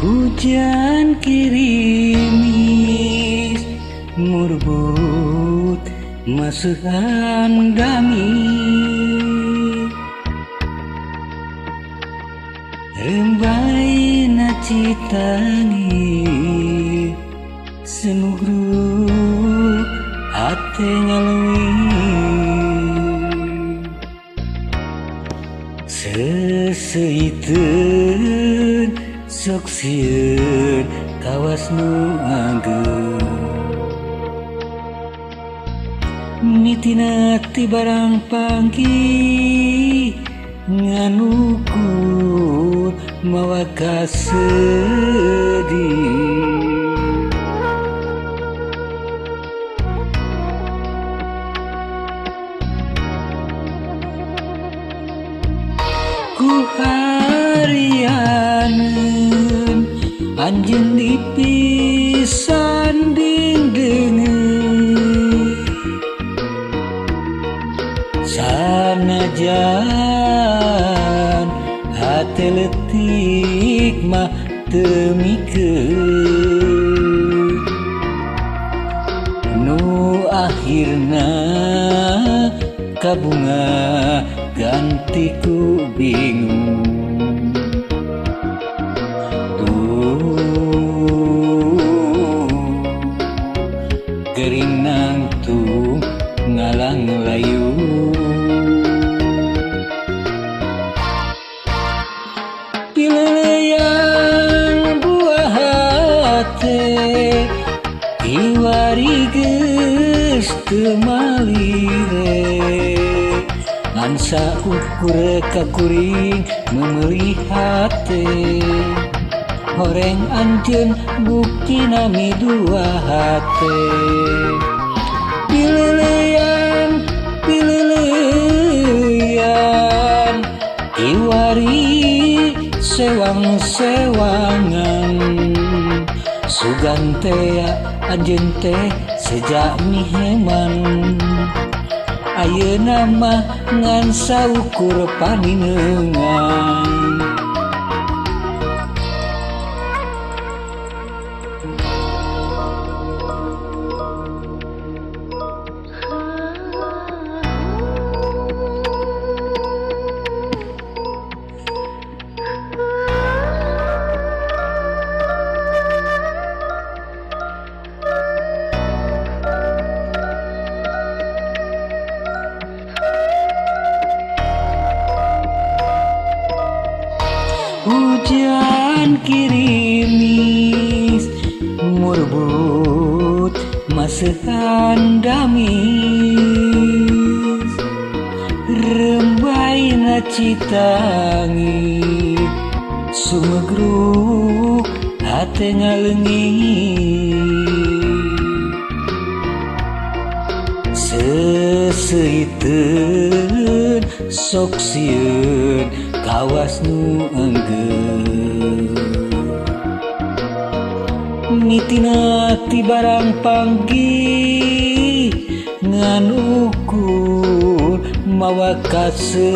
Hujan kirimis murbut masukan dami rembai na citangi senugru hate ngalui seseiteun sok sieun kawas nu anggeun mitina ti barang panggi nganukur mawa kasedih ku harianeun anjeun dipisan dingdeungeun sanajan hate leutik mah teu mikeun nu akhirna kabunga ganti ku bingung gering nangtung ngalang layu pileleyan buah hate iwari geus teu malire ngan saukur kakuring memeuli hate horeng anjeun bukti nami dua hate pileleyan pileleyan iwari sewang-sewangan sugantea anjeun teh sejak miheman ayeuna mah ngan saukur paninengan hujan kirimis murbut maseukan damis rembai na citangi sumegruk hate ngaleungit seseuiteun sok sieun kawas nu anggeun mitina ti barang panggi ngan ukur mawa kasedih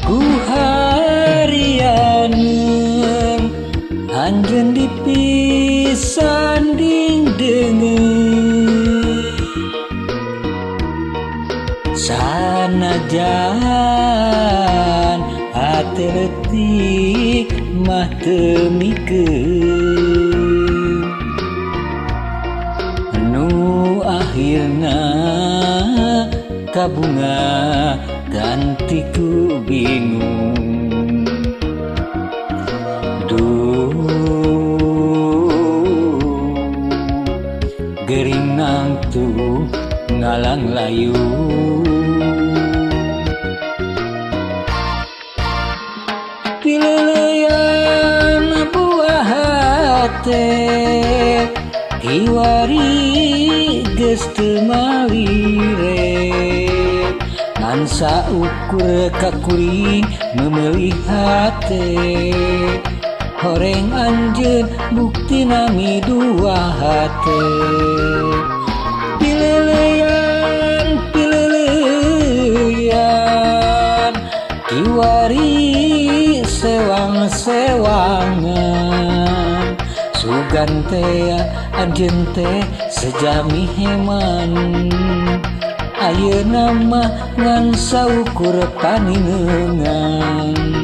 ku harianeun anjeun dipisan dingdeungeun sanajan hate leutik mah teu mikeun nu akhirna kabunga ganti ku bingung gering nangtung ngalang layu pileleyan buah hate iwari geus teu malire ngan saukur kakuring memeuli hate horeng anjeun bukti nami dua hate pileleyan kiwari sewang-sewangan sugantea anjeun teh sejami heman ayeuna mah ngan saukur paninengan